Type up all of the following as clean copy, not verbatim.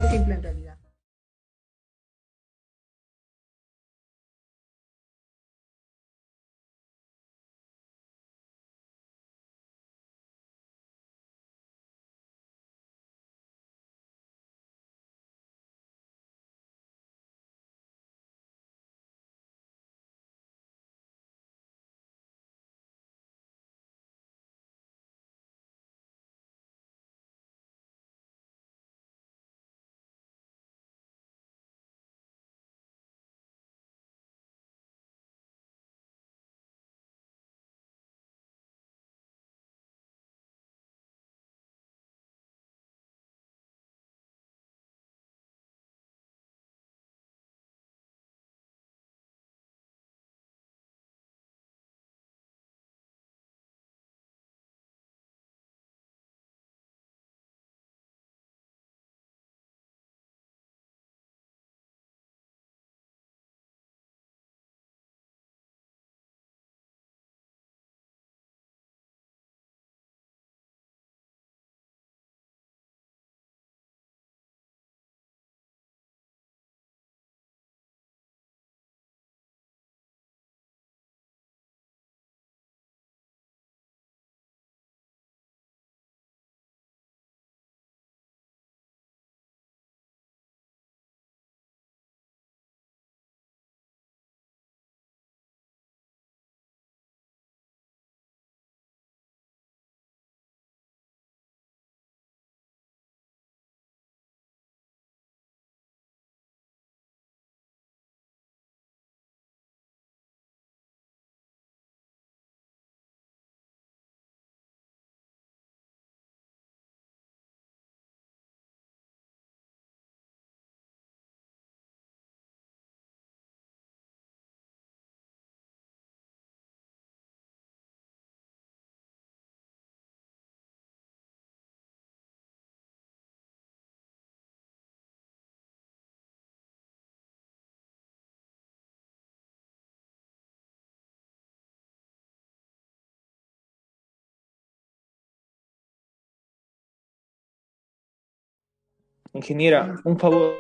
simple en realidad. Ingeniera, un favor.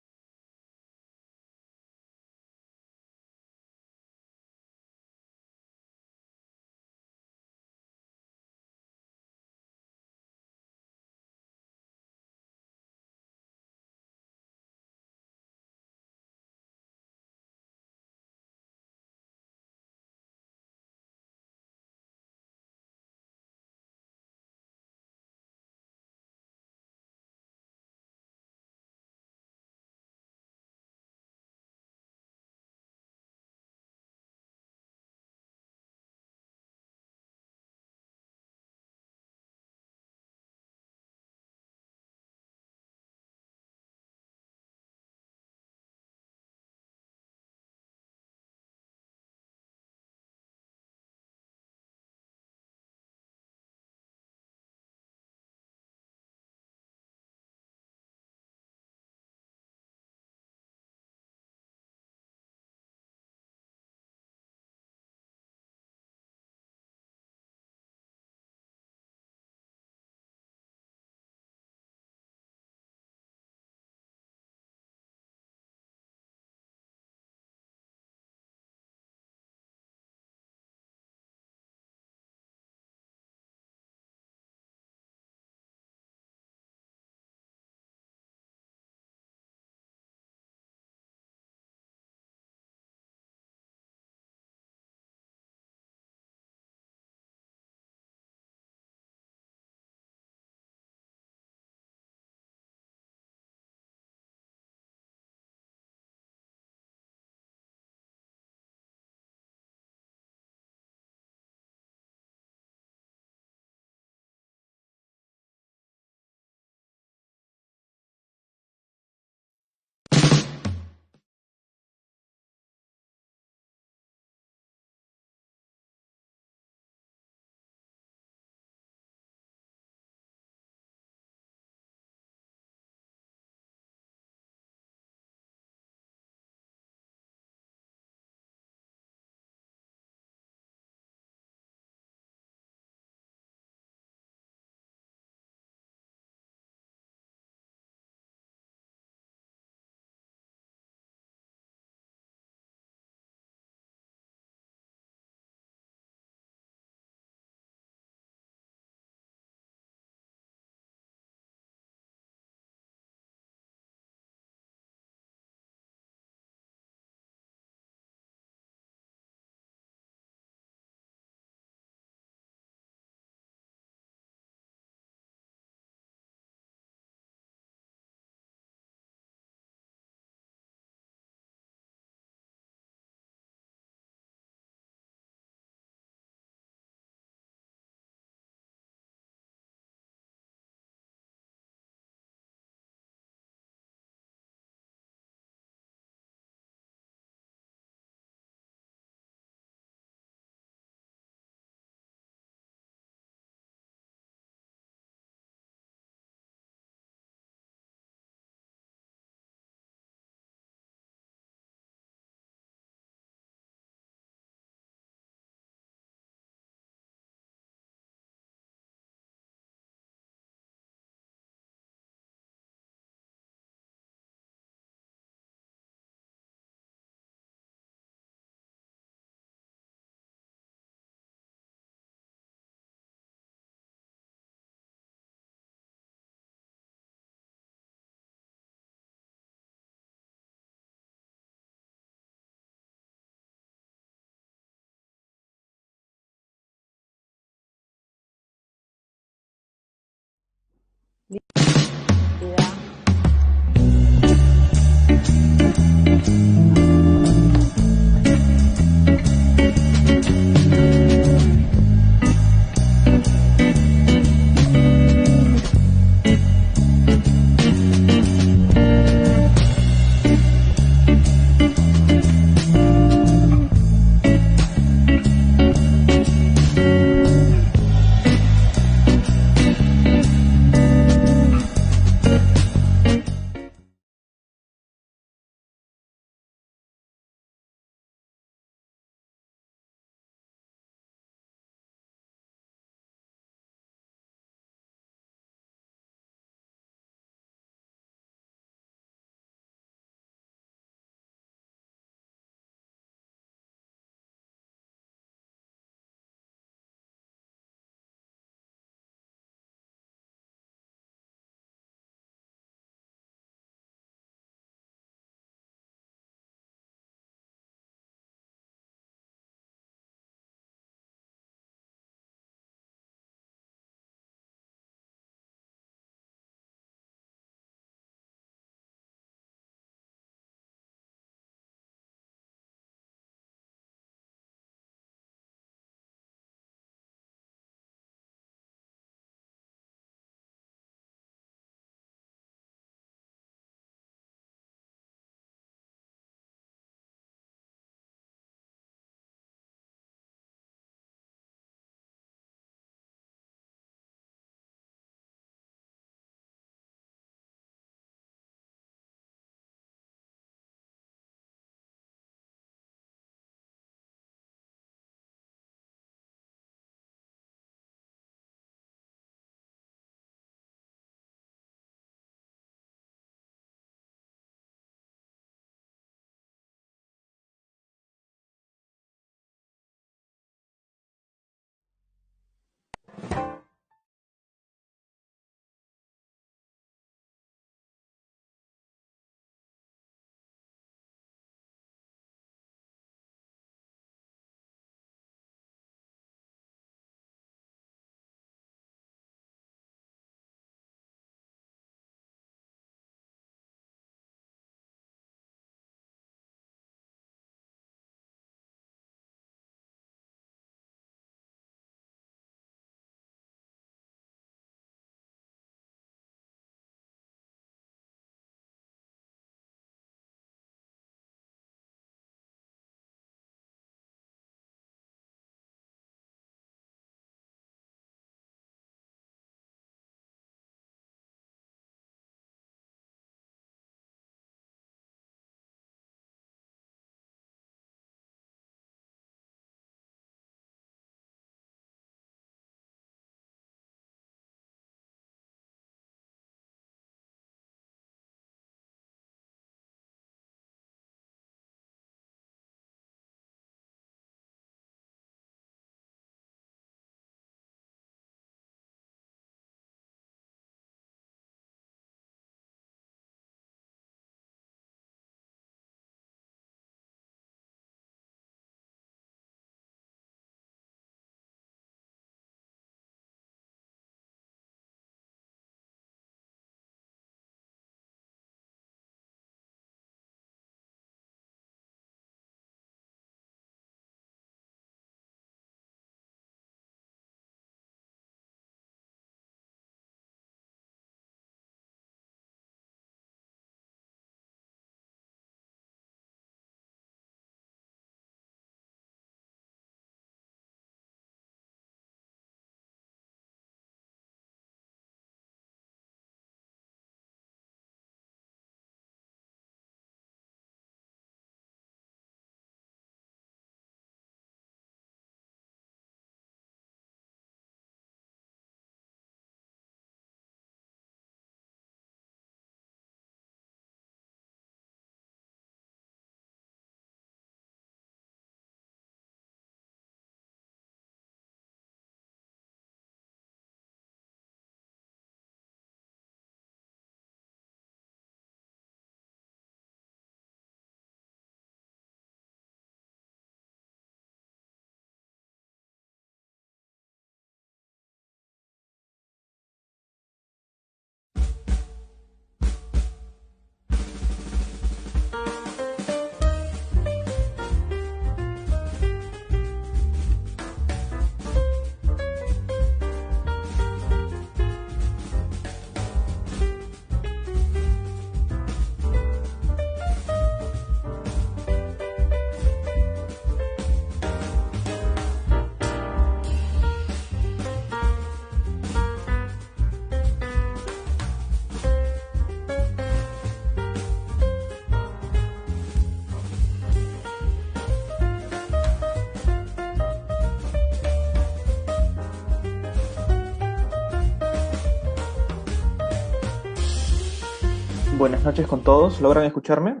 Buenas noches con todos. ¿Logran escucharme?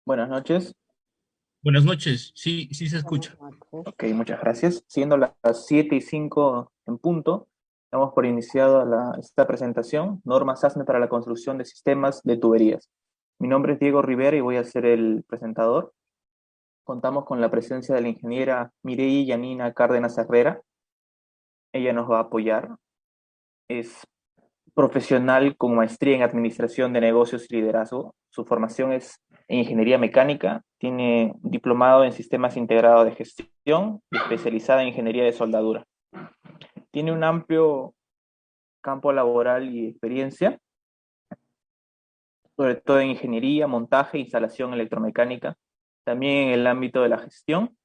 Buenas noches. Buenas noches, sí, sí se Buenas escucha. noches. Ok, muchas gracias. Siendo las 7:05 en punto, damos por iniciada esta presentación, Normas ASME para la construcción de sistemas de tuberías. Mi nombre es Diego Rivera y voy a ser el presentador. Contamos con la presencia de la ingeniera Mireille Yanina Cárdenas Herrera. Ella nos va a apoyar. Es profesional con maestría en Administración de Negocios y Liderazgo. Su formación es en Ingeniería Mecánica, tiene un diplomado en Sistemas Integrados de Gestión y especializada en Ingeniería de Soldadura. Tiene un amplio campo laboral y experiencia, sobre todo en ingeniería, montaje, instalación electromecánica, también en el ámbito de la gestión.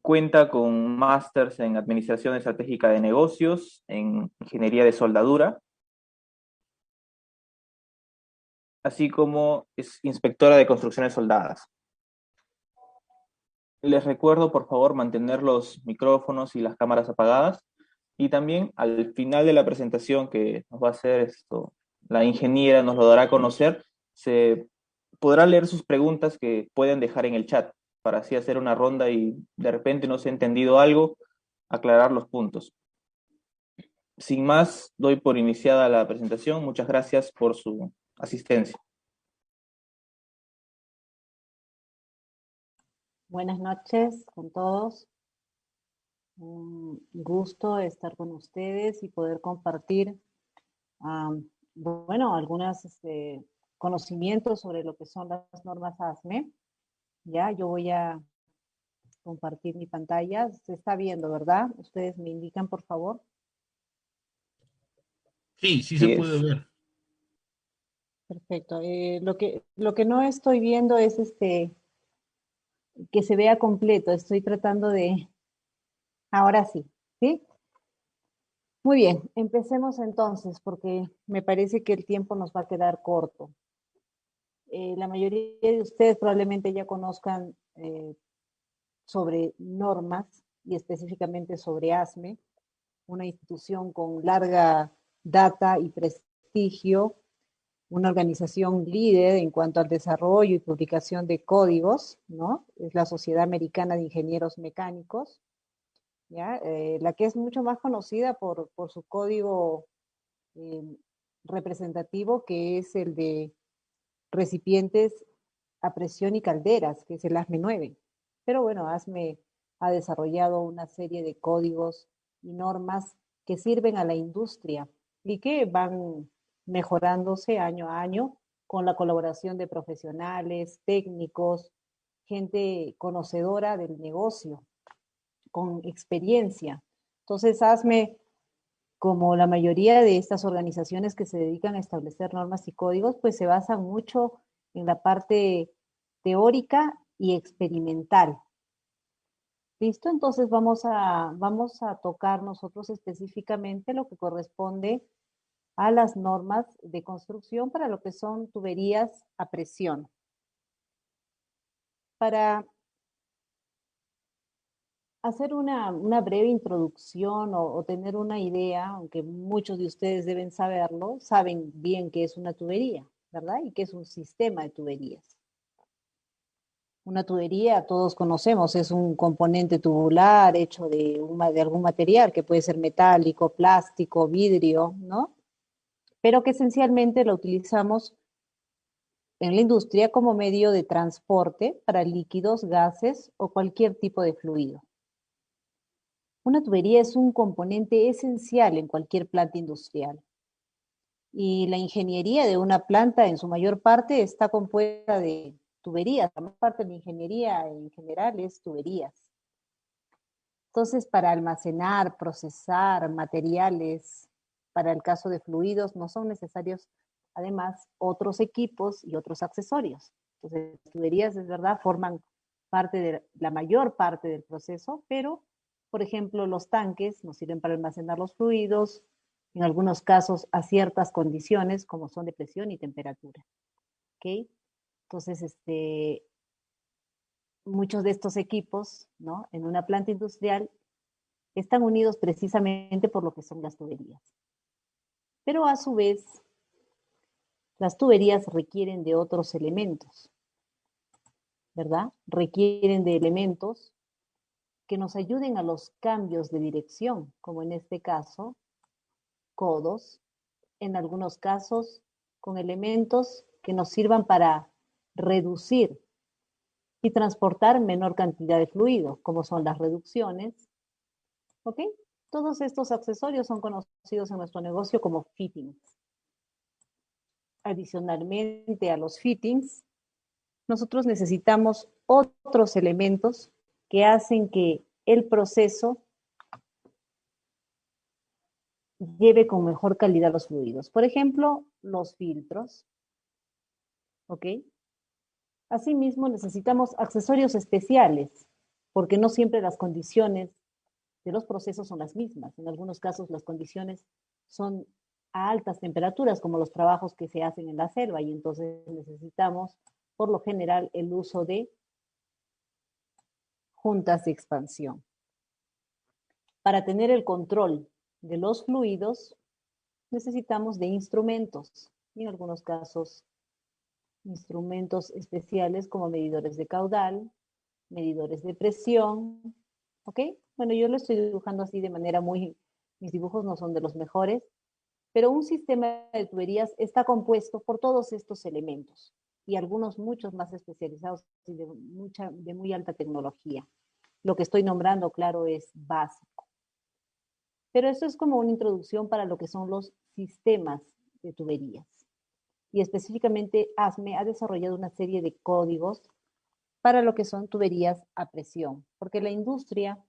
Cuenta con másters en Administración Estratégica de Negocios, en Ingeniería de Soldadura, así como es inspectora de construcciones soldadas. Les recuerdo, por favor, mantener los micrófonos y las cámaras apagadas. Y también al final de la presentación que nos va a hacer la ingeniera nos lo dará a conocer, se podrá leer sus preguntas que pueden dejar en el chat para así hacer una ronda y de repente no se ha entendido algo, aclarar los puntos. Sin más, doy por iniciada la presentación. Muchas gracias por su asistencia. Buenas noches con todos. Un gusto estar con ustedes y poder compartir, bueno, algunos conocimientos sobre lo que son las normas ASME. Ya, yo voy a compartir mi pantalla. Se está viendo, ¿verdad? Ustedes me indican, por favor. Sí, sí se Así puede es. ver. Perfecto. Lo que no estoy viendo es que se vea completo. Estoy tratando de, ahora sí, ¿sí? Muy bien, empecemos entonces, porque me parece que el tiempo nos va a quedar corto. La mayoría de ustedes probablemente ya conozcan sobre normas y específicamente sobre ASME, una institución con larga data y prestigio, una organización líder en cuanto al desarrollo y publicación de códigos, ¿no? Es la Sociedad Americana de Ingenieros Mecánicos, ¿ya? La que es mucho más conocida por su código eh, representativo, que es el de recipientes a presión y calderas, que es el ASME 9. Pero bueno, ASME ha desarrollado una serie de códigos y normas que sirven a la industria y que van mejorándose año a año con la colaboración de profesionales, técnicos, gente conocedora del negocio, con experiencia. Entonces, ASME, como la mayoría de estas organizaciones que se dedican a establecer normas y códigos, pues se basan mucho en la parte teórica y experimental. ¿Listo? Entonces vamos a tocar nosotros específicamente lo que corresponde a las normas de construcción para lo que son tuberías a presión. Para hacer una breve introducción o tener una idea, aunque muchos de ustedes deben saberlo, saben bien qué es una tubería, ¿verdad? Y qué es un sistema de tuberías. Una tubería, todos conocemos, es un componente tubular hecho de algún material, que puede ser metálico, plástico, vidrio, ¿no? Pero que esencialmente lo utilizamos en la industria como medio de transporte para líquidos, gases o cualquier tipo de fluido. Una tubería es un componente esencial en cualquier planta industrial. Y la ingeniería de una planta en su mayor parte está compuesta de tuberías. La mayor parte de la ingeniería en general es tuberías. Entonces, para almacenar, procesar materiales, para el caso de fluidos, no son necesarios, además, otros equipos y otros accesorios. Entonces, las tuberías, es verdad, forman parte de la mayor parte del proceso, pero, por ejemplo, los tanques nos sirven para almacenar los fluidos, en algunos casos a ciertas condiciones, como son de presión y temperatura. ¿Ok? Entonces, muchos de estos equipos, ¿no? En una planta industrial están unidos precisamente por lo que son las tuberías. Pero a su vez, las tuberías requieren de otros elementos, ¿verdad? Requieren de elementos que nos ayuden a los cambios de dirección, como en este caso, codos, en algunos casos con elementos que nos sirvan para reducir y transportar menor cantidad de fluido, como son las reducciones, ¿ok? Todos estos accesorios son conocidos en nuestro negocio como fittings. Adicionalmente a los fittings, nosotros necesitamos otros elementos que hacen que el proceso lleve con mejor calidad los fluidos. Por ejemplo, los filtros, ¿ok? Asimismo, necesitamos accesorios especiales, porque no siempre las condiciones de los procesos son las mismas. En algunos casos las condiciones son a altas temperaturas, como los trabajos que se hacen en la selva, y entonces necesitamos, por lo general, el uso de juntas de expansión. Para tener el control de los fluidos, necesitamos de instrumentos, y en algunos casos instrumentos especiales como medidores de caudal, medidores de presión, ¿ok? Bueno, yo lo estoy dibujando así de manera mis dibujos no son de los mejores, pero un sistema de tuberías está compuesto por todos estos elementos y algunos muchos más especializados y de muy alta tecnología. Lo que estoy nombrando, claro, es básico. Pero eso es como una introducción para lo que son los sistemas de tuberías. Y específicamente ASME ha desarrollado una serie de códigos para lo que son tuberías a presión, porque la industria,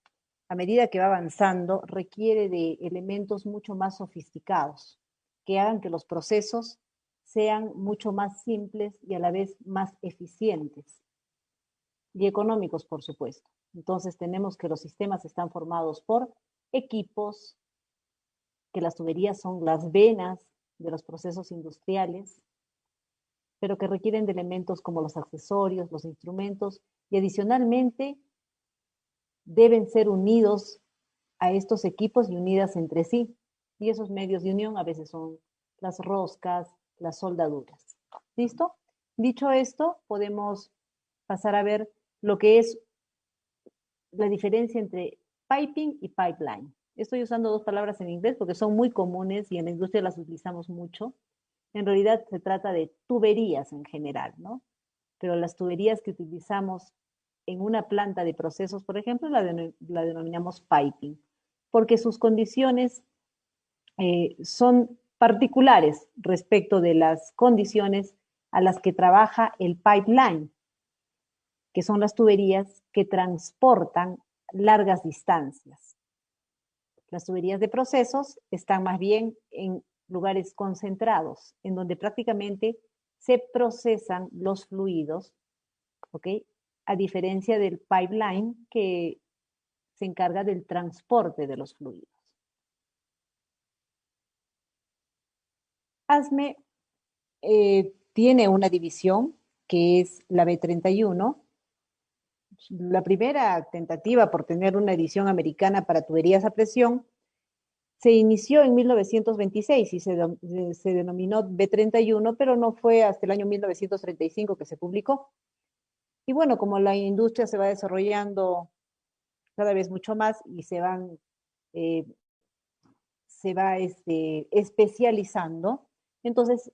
a medida que va avanzando, requiere de elementos mucho más sofisticados, que hagan que los procesos sean mucho más simples y a la vez más eficientes y económicos, por supuesto. Entonces tenemos que los sistemas están formados por equipos, que las tuberías son las venas de los procesos industriales, pero que requieren de elementos como los accesorios, los instrumentos, y adicionalmente deben ser unidos a estos equipos y unidas entre sí. Y esos medios de unión a veces son las roscas, las soldaduras. ¿Listo? Dicho esto, podemos pasar a ver lo que es la diferencia entre piping y pipeline. Estoy usando dos palabras en inglés porque son muy comunes y en la industria las utilizamos mucho. En realidad se trata de tuberías en general, ¿no? Pero las tuberías que utilizamos en una planta de procesos, por ejemplo, la denominamos piping, porque sus condiciones son particulares respecto de las condiciones a las que trabaja el pipeline, que son las tuberías que transportan largas distancias. Las tuberías de procesos están más bien en lugares concentrados, en donde prácticamente se procesan los fluidos, ¿ok? A diferencia del pipeline que se encarga del transporte de los fluidos. ASME tiene una división que es la B31. La primera tentativa por tener una edición americana para tuberías a presión se inició en 1926 y se denominó B31, pero no fue hasta el año 1935 que se publicó. Y bueno, como la industria se va desarrollando cada vez mucho más y se va especializando, entonces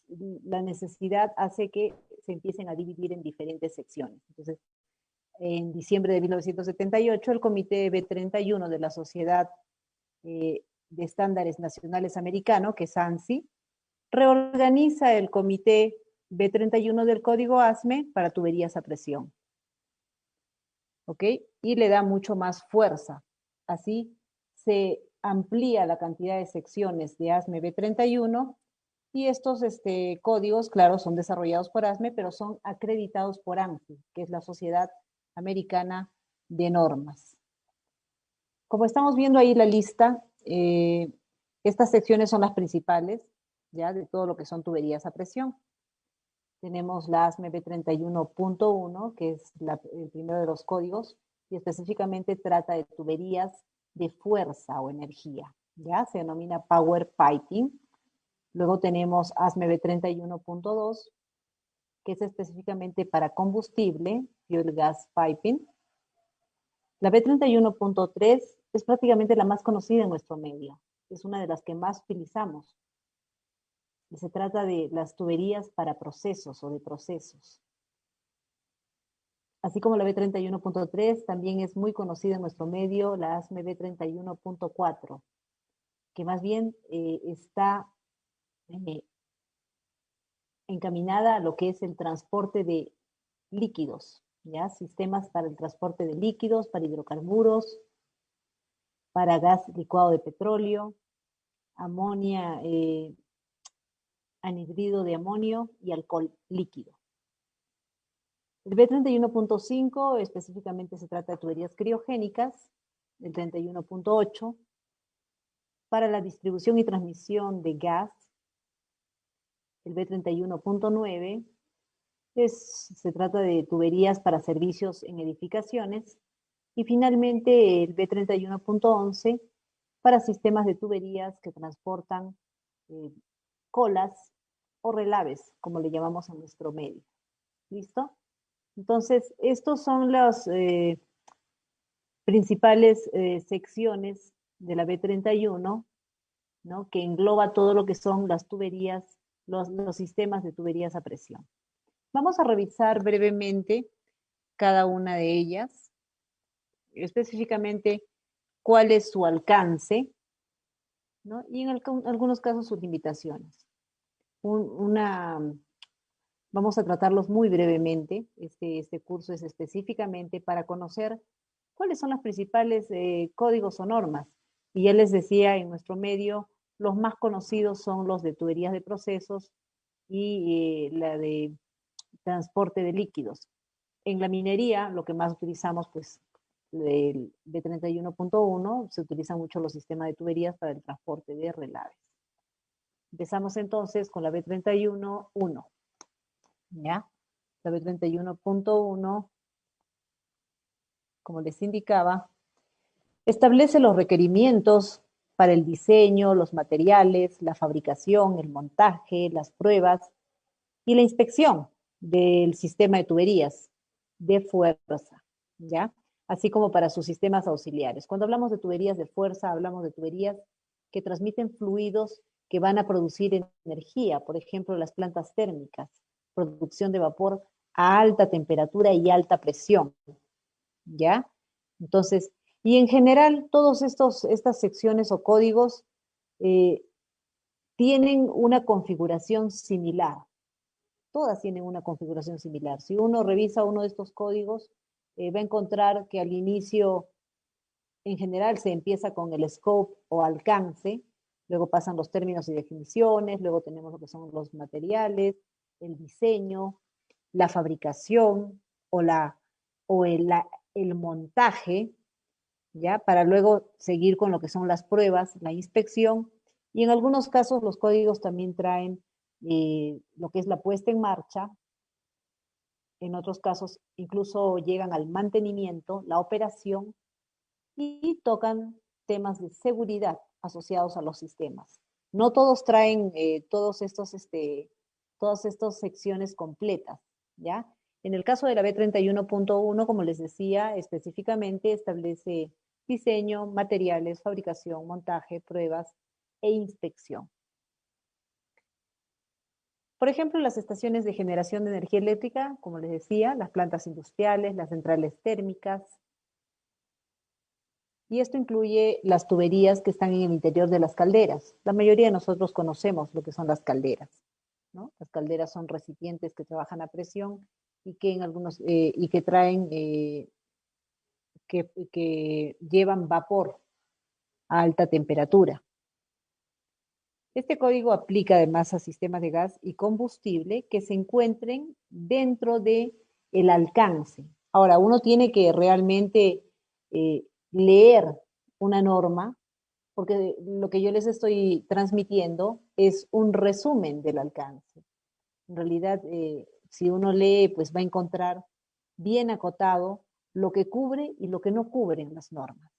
la necesidad hace que se empiecen a dividir en diferentes secciones. Entonces, en diciembre de 1978, el Comité B31 de la Sociedad de Estándares Nacionales Americano, que es ANSI, reorganiza el Comité B31 del Código ASME para tuberías a presión. ¿Ok? Y le da mucho más fuerza. Así se amplía la cantidad de secciones de ASME B31 y estos códigos, claro, son desarrollados por ASME, pero son acreditados por ANSI, que es la Sociedad Americana de Normas. Como estamos viendo ahí la lista, estas secciones son las principales, ya, de todo lo que son tuberías a presión. Tenemos la ASME B31.1, que es el primero de los códigos, y específicamente trata de tuberías de fuerza o energía, ¿ya? Se denomina Power Piping. Luego tenemos ASME B31.2, que es específicamente para combustible, Fuel Gas Piping. La B31.3 es prácticamente la más conocida en nuestro medio. Es una de las que más utilizamos. Y se trata de las tuberías para procesos o de procesos. Así como la B31.3, también es muy conocida en nuestro medio la ASME B31.4, que más bien está encaminada a lo que es el transporte de líquidos, ¿ya? Sistemas para el transporte de líquidos, para hidrocarburos, para gas licuado de petróleo, amonia, anhidrido de amonio y alcohol líquido. El B31.5 específicamente se trata de tuberías criogénicas, el 31.8 para la distribución y transmisión de gas, el B31.9 se trata de tuberías para servicios en edificaciones y finalmente el B31.11 para sistemas de tuberías que transportan colas o relaves, como le llamamos en nuestro medio. ¿Listo? Entonces, estos son las principales secciones de la B31, ¿no? Que engloba todo lo que son las tuberías, los sistemas de tuberías a presión. Vamos a revisar brevemente cada una de ellas, específicamente cuál es su alcance, ¿no? Y en algunos casos sus limitaciones. Vamos a tratarlos muy brevemente. Este curso es específicamente para conocer cuáles son los principales códigos o normas. Y ya les decía, en nuestro medio, los más conocidos son los de tuberías de procesos y la de transporte de líquidos. En la minería, lo que más utilizamos, pues, del B31.1, se utilizan mucho los sistemas de tuberías para el transporte de relaves. Empezamos entonces con la B31.1. ¿Ya? La B31.1, como les indicaba, establece los requerimientos para el diseño, los materiales, la fabricación, el montaje, las pruebas y la inspección del sistema de tuberías de fuerza, ¿ya? Así como para sus sistemas auxiliares. Cuando hablamos de tuberías de fuerza, hablamos de tuberías que transmiten fluidos que van a producir energía, por ejemplo, las plantas térmicas, producción de vapor a alta temperatura y alta presión, ¿ya? Entonces, y en general, todas estas secciones o códigos tienen una configuración similar. Todas tienen una configuración similar. Si uno revisa uno de estos códigos, va a encontrar que al inicio, en general, se empieza con el scope o alcance, luego pasan los términos y definiciones, luego tenemos lo que son los materiales, el diseño, la fabricación o el montaje, ¿ya? Para luego seguir con lo que son las pruebas, la inspección, y en algunos casos los códigos también traen lo que es la puesta en marcha, en otros casos incluso llegan al mantenimiento, la operación, y tocan temas de seguridad asociados a los sistemas. No todos traen todas estas secciones completas, ¿ya? En el caso de la B31.1, como les decía, específicamente establece diseño, materiales, fabricación, montaje, pruebas e inspección. Por ejemplo, las estaciones de generación de energía eléctrica, como les decía, las plantas industriales, las centrales térmicas, y esto incluye las tuberías que están en el interior de las calderas. La mayoría de nosotros conocemos lo que son las calderas, ¿no? Las calderas son recipientes que trabajan a presión y que y que traen, que llevan vapor a alta temperatura. Este código aplica además a sistemas de gas y combustible que se encuentren dentro de el alcance. Ahora, uno tiene que realmente leer una norma, porque lo que yo les estoy transmitiendo es un resumen del alcance. En realidad, si uno lee, pues va a encontrar bien acotado lo que cubre y lo que no cubren las normas.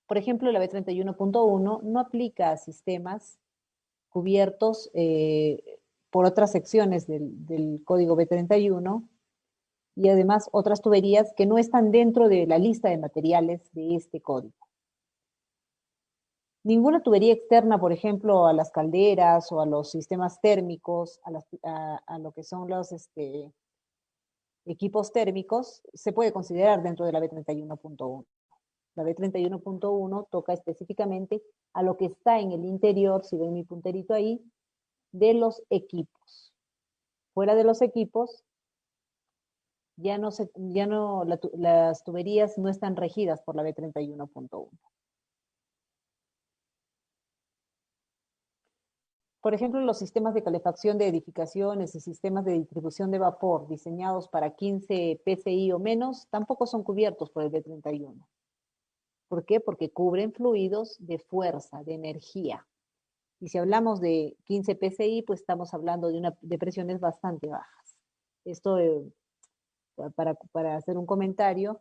Por ejemplo, la B31.1 no aplica a sistemas cubiertos por otras secciones del código B31 y además otras tuberías que no están dentro de la lista de materiales de este código. Ninguna tubería externa, por ejemplo, a las calderas o a los sistemas térmicos, a lo que son los equipos térmicos, se puede considerar dentro de la B31.1. La B31.1 toca específicamente a lo que está en el interior, si ven mi punterito ahí, de los equipos. Fuera de los equipos, las tuberías no están regidas por la B31.1. Por ejemplo, los sistemas de calefacción de edificaciones y sistemas de distribución de vapor diseñados para 15 PSI o menos tampoco son cubiertos por el B31. ¿Por qué? Porque cubren fluidos de fuerza, de energía. Y si hablamos de 15 PSI, pues estamos hablando de presiones bastante bajas. Esto, para hacer un comentario,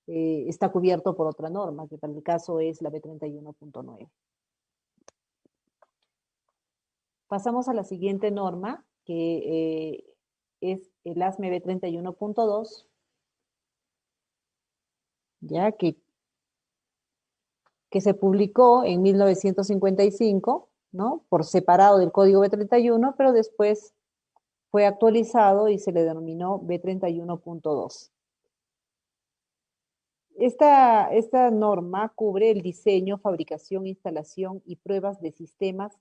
está cubierto por otra norma, que para el caso es la B31.9. Pasamos a la siguiente norma, que es el ASME B31.2, ya que se publicó en 1955, ¿no? Por separado del código B31, pero después fue actualizado y se le denominó B31.2. Esta norma cubre el diseño, fabricación, instalación y pruebas de sistemas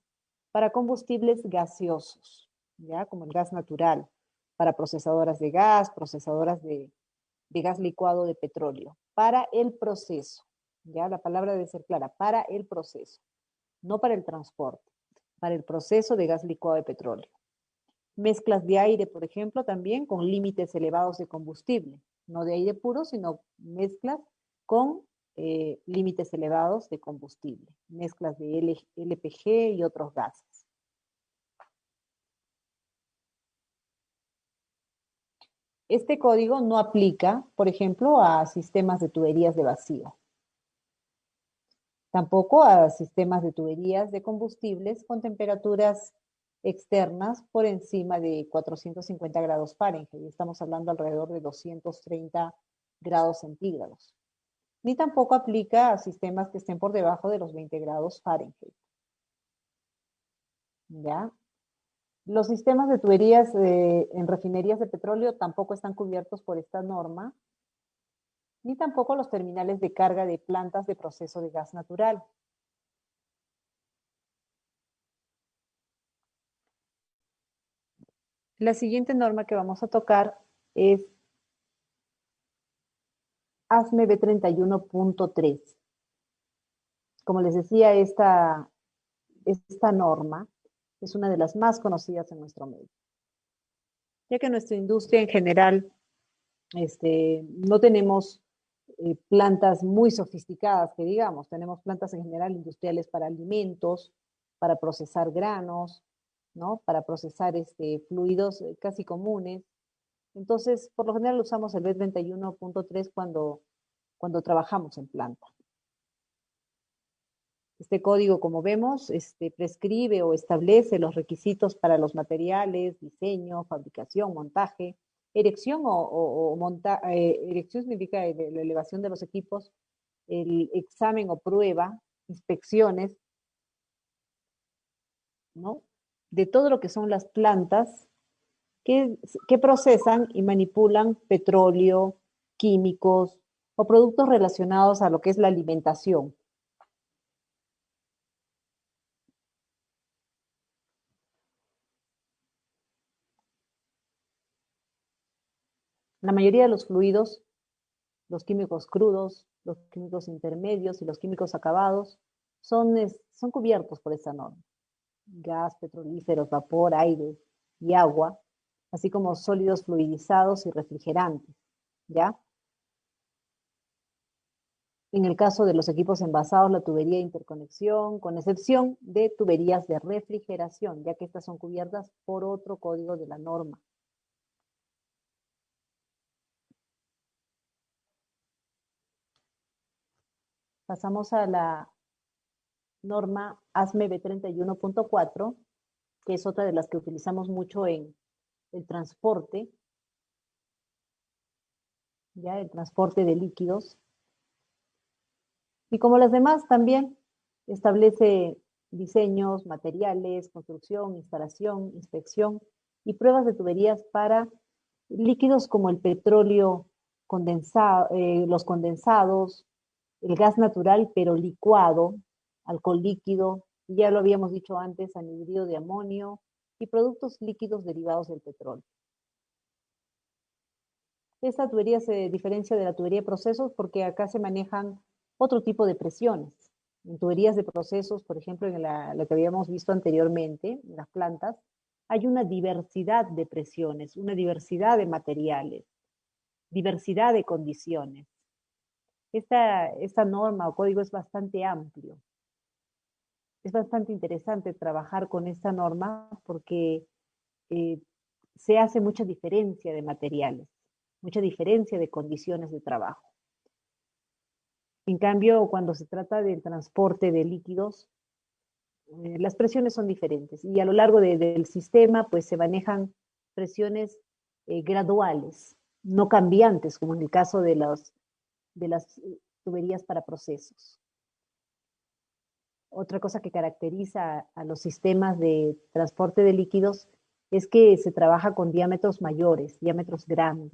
para combustibles gaseosos, ¿ya? Como el gas natural, para procesadoras de gas, procesadoras de gas licuado de petróleo, para el proceso, ¿ya? La palabra debe ser clara, para el proceso, no para el transporte, para el proceso de gas licuado de petróleo. Mezclas de aire, por ejemplo, también con límites elevados de combustible, no de aire puro, sino mezclas con límites elevados de combustible, mezclas de LPG y otros gases. Este código no aplica, por ejemplo, a sistemas de tuberías de vacío. Tampoco a sistemas de tuberías de combustibles con temperaturas externas por encima de 450 grados Fahrenheit. Estamos hablando alrededor de 230 grados centígrados. Ni tampoco aplica a sistemas que estén por debajo de los 20 grados Fahrenheit. ¿Ya? Los sistemas de tuberías en refinerías de petróleo tampoco están cubiertos por esta norma, ni tampoco los terminales de carga de plantas de proceso de gas natural. La siguiente norma que vamos a tocar es ASME B31.3. Como les decía, esta norma es una de las más conocidas en nuestro medio, ya que nuestra industria en general no tenemos plantas muy sofisticadas, que digamos, tenemos plantas en general industriales para alimentos, para procesar granos, ¿no? Para procesar fluidos casi comunes. Entonces, por lo general usamos el B31.3 cuando trabajamos en planta. Este código, como vemos, prescribe o establece los requisitos para los materiales, diseño, fabricación, montaje, erección erección significa la elevación de los equipos, el examen o prueba, inspecciones, ¿no? De todo lo que son las plantas que procesan y manipulan petróleo, químicos o productos relacionados a lo que es la alimentación. La mayoría de los fluidos, los químicos crudos, los químicos intermedios y los químicos acabados son cubiertos por esta norma. Gas, petrolíferos, vapor, aire y agua, así como sólidos fluidizados y refrigerantes, ¿ya? En el caso de los equipos envasados, la tubería de interconexión, con excepción de tuberías de refrigeración, ya que estas son cubiertas por otro código de la norma. Pasamos a la norma ASME B31.4, que es otra de las que utilizamos mucho en el transporte, ya el transporte de líquidos. Y como las demás también establece diseños, materiales, construcción, instalación, inspección y pruebas de tuberías para líquidos como el petróleo condensado, los condensados, el gas natural pero licuado, alcohol líquido, ya lo habíamos dicho antes, anhídrido de amonio y productos líquidos derivados del petróleo. Esta tubería se diferencia de la tubería de procesos porque acá se manejan otro tipo de presiones. En tuberías de procesos, por ejemplo, en lo que habíamos visto anteriormente, en las plantas, hay una diversidad de presiones, una diversidad de materiales, diversidad de condiciones. Esta norma o código es bastante amplio. Es bastante interesante trabajar con esta norma porque se hace mucha diferencia de materiales, mucha diferencia de condiciones de trabajo. En cambio, cuando se trata del transporte de líquidos, las presiones son diferentes y a lo largo del sistema pues se manejan presiones graduales, no cambiantes, como en el caso de las tuberías para procesos. Otra cosa que caracteriza a los sistemas de transporte de líquidos es que se trabaja con diámetros mayores, diámetros grandes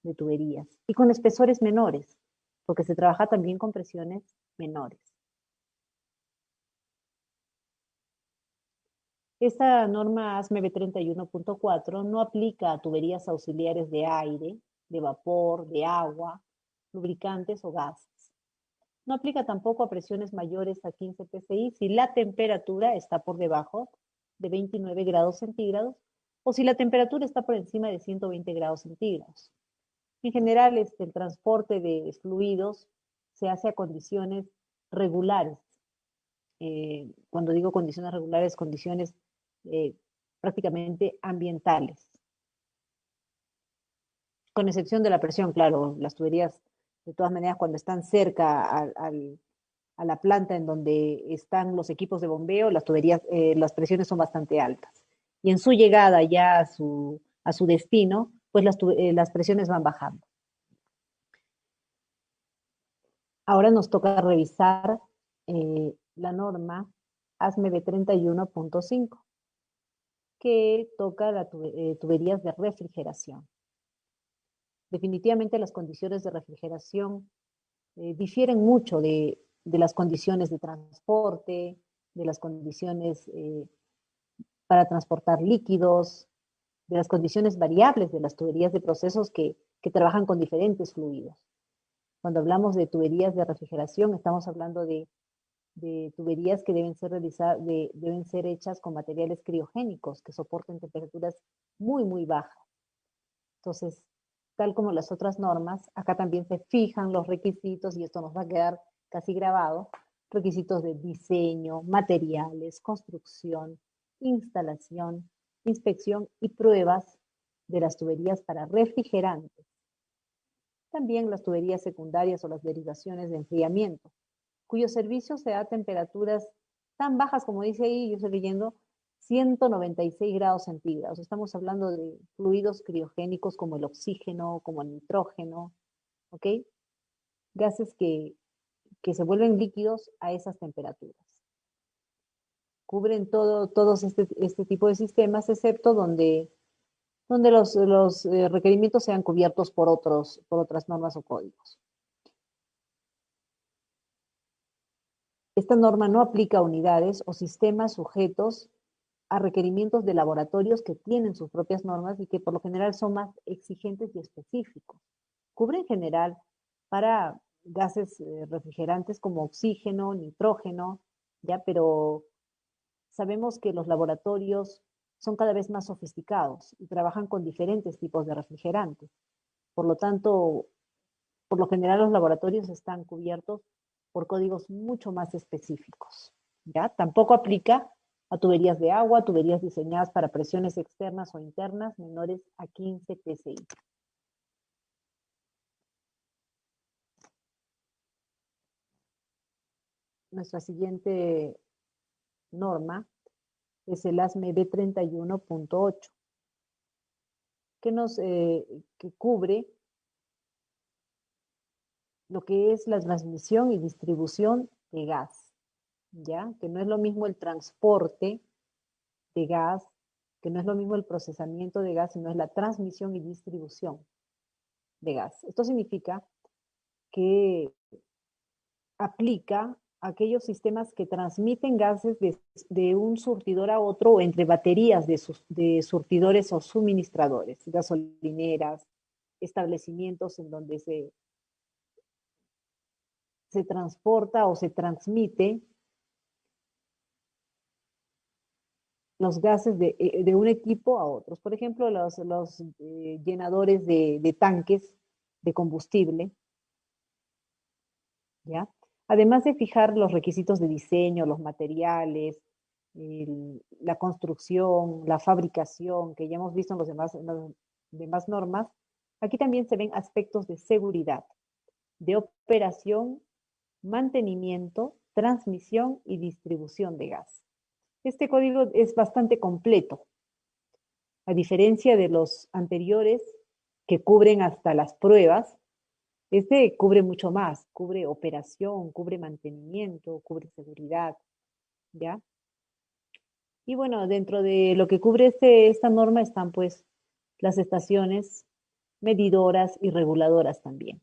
de tuberías y con espesores menores, porque se trabaja también con presiones menores. Esta norma ASME B31.4 no aplica a tuberías auxiliares de aire, de vapor, de agua, lubricantes o gases. No aplica tampoco a presiones mayores a 15 psi si la temperatura está por debajo de 29 grados centígrados o si la temperatura está por encima de 120 grados centígrados. En general, el transporte de fluidos se hace a condiciones regulares. Cuando digo condiciones regulares, condiciones prácticamente ambientales. Con excepción de la presión, claro, las tuberías, de todas maneras, cuando están cerca a la planta en donde están los equipos de bombeo, las tuberías, las presiones son bastante altas. Y en su llegada ya a su destino, pues las presiones van bajando. Ahora nos toca revisar la norma ASME B31.5, que toca tuberías de refrigeración. Definitivamente las condiciones de refrigeración difieren mucho de las condiciones de transporte, de las condiciones para transportar líquidos, de las condiciones variables de las tuberías de procesos que trabajan con diferentes fluidos. Cuando hablamos de tuberías de refrigeración, estamos hablando de tuberías que deben ser hechas con materiales criogénicos que soporten temperaturas muy, muy bajas. Entonces, tal como las otras normas, acá también se fijan los requisitos, y esto nos va a quedar casi grabado, requisitos de diseño, materiales, construcción, instalación, inspección y pruebas de las tuberías para refrigerantes. También las tuberías secundarias o las derivaciones de enfriamiento, cuyo servicio se da a temperaturas tan bajas como dice ahí, yo estoy leyendo, 196 grados centígrados. Estamos hablando de fluidos criogénicos como el oxígeno, como el nitrógeno, ¿ok? Gases que se vuelven líquidos a esas temperaturas. Cubren todos este tipo de sistemas, excepto donde los requerimientos sean cubiertos por otras normas o códigos. Esta norma no aplica a unidades o sistemas sujetos a requerimientos de laboratorios que tienen sus propias normas y que por lo general son más exigentes y específicos. Cubre en general para gases refrigerantes como oxígeno, nitrógeno, ya, pero sabemos que los laboratorios son cada vez más sofisticados y trabajan con diferentes tipos de refrigerantes. Por lo tanto, por lo general los laboratorios están cubiertos por códigos mucho más específicos. ¿Ya? Tampoco aplica a tuberías de agua, tuberías diseñadas para presiones externas o internas menores a 15 psi. nuestra siguiente norma es el ASME B31.8, que cubre lo que es la transmisión y distribución de gas, ¿ya? Que no es lo mismo el transporte de gas, que no es lo mismo el procesamiento de gas, sino es la transmisión y distribución de gas. Esto significa que aplica a aquellos sistemas que transmiten gases de un surtidor a otro o entre baterías de surtidores o suministradores, gasolineras, establecimientos en donde se transporta o se transmite los gases de un equipo a otros. Por ejemplo, los llenadores de tanques de combustible, ¿ya? Además de fijar los requisitos de diseño, los materiales, la construcción, la fabricación, que ya hemos visto en en las demás normas, aquí también se ven aspectos de seguridad, de operación, mantenimiento, transmisión y distribución de gas. Este código es bastante completo, a diferencia de los anteriores que cubren hasta las pruebas. Este cubre mucho más, cubre operación, cubre mantenimiento, cubre seguridad, ¿ya? Y bueno, dentro de lo que cubre esta norma están pues las estaciones medidoras y reguladoras también.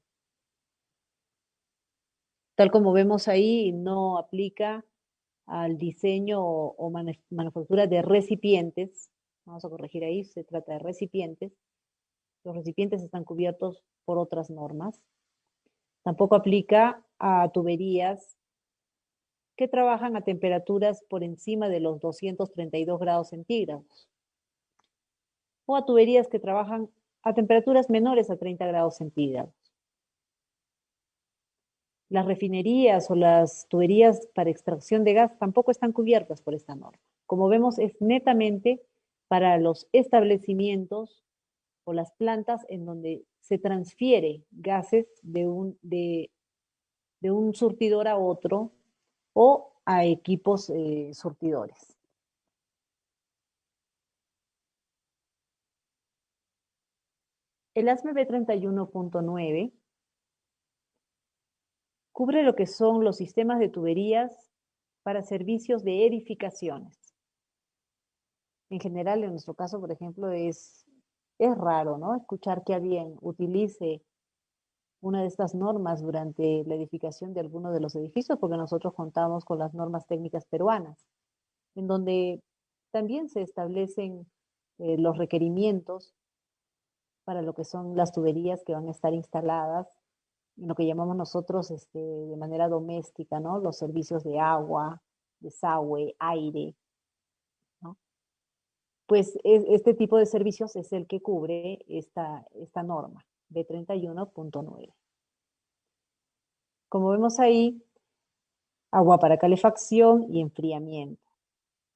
Tal como vemos ahí, no aplica al diseño o manufactura de recipientes. Vamos a corregir ahí, se trata de recipientes. Los recipientes están cubiertos por otras normas. Tampoco aplica a tuberías que trabajan a temperaturas por encima de los 232 grados centígrados o a tuberías que trabajan a temperaturas menores a 30 grados centígrados. Las refinerías o las tuberías para extracción de gas tampoco están cubiertas por esta norma. Como vemos, es netamente para los establecimientos o las plantas en donde se transfiere gases de un surtidor a otro o a equipos surtidores. El ASME B31.9 cubre lo que son los sistemas de tuberías para servicios de edificaciones. En general, en nuestro caso, por ejemplo, es raro, ¿no? Escuchar que alguien utilice una de estas normas durante la edificación de alguno de los edificios, porque nosotros contamos con las normas técnicas peruanas, en donde también se establecen los requerimientos para lo que son las tuberías que van a estar instaladas en lo que llamamos nosotros de manera doméstica, ¿no? Los servicios de agua, desagüe, aire, ¿no? Pues este tipo de servicios es el que cubre esta norma, B31.9. Como vemos ahí, agua para calefacción y enfriamiento,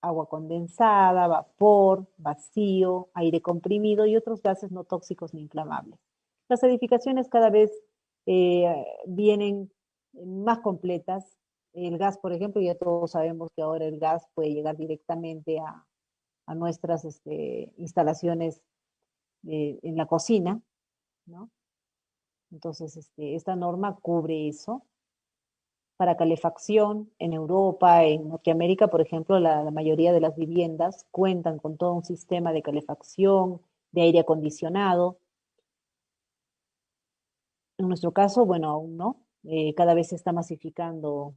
agua condensada, vapor, vacío, aire comprimido y otros gases no tóxicos ni inflamables. Las edificaciones cada vez vienen más completas. El gas, por ejemplo, ya todos sabemos que ahora el gas puede llegar directamente a nuestras instalaciones en la cocina, ¿no? Entonces, esta norma cubre eso. Para calefacción, en Europa, en Norteamérica, por ejemplo, la mayoría de las viviendas cuentan con todo un sistema de calefacción, de aire acondicionado. En nuestro caso, bueno, aún no. Cada vez se está masificando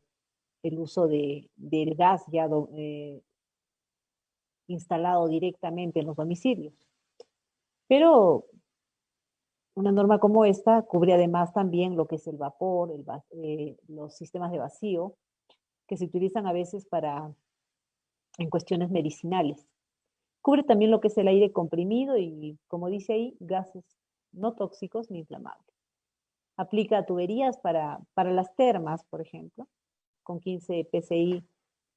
el uso del gas ya instalado directamente en los domicilios. Pero una norma como esta cubre además también lo que es el vapor, los sistemas de vacío, que se utilizan a veces en cuestiones medicinales. Cubre también lo que es el aire comprimido y, como dice ahí, gases no tóxicos ni inflamables. Aplica a tuberías para las termas, por ejemplo, con 15 psi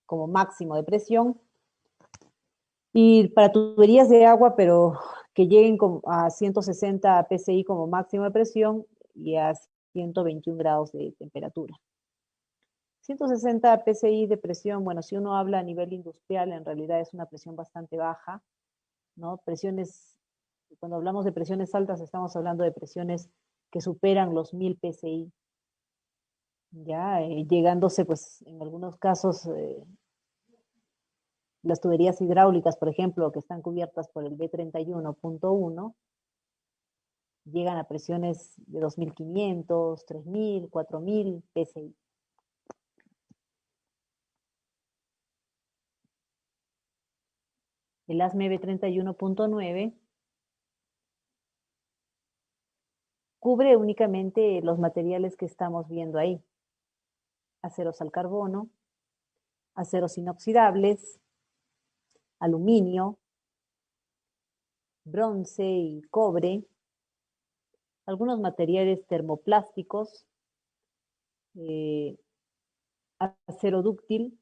como máximo de presión, y para tuberías de agua, pero que lleguen a 160 psi como máximo de presión y a 121 grados de temperatura. 160 PSI de presión, bueno, si uno habla a nivel industrial, en realidad es una presión bastante baja, ¿no? Presiones, cuando hablamos de presiones altas, estamos hablando de presiones que superan los 1000 PSI, ya llegándose, pues, en algunos casos, las tuberías hidráulicas, por ejemplo, que están cubiertas por el B31.1, llegan a presiones de 2500, 3000, 4000 PSI. El ASME B31.9 cubre únicamente los materiales que estamos viendo ahí. Aceros al carbono, aceros inoxidables, aluminio, bronce y cobre, algunos materiales termoplásticos, acero dúctil,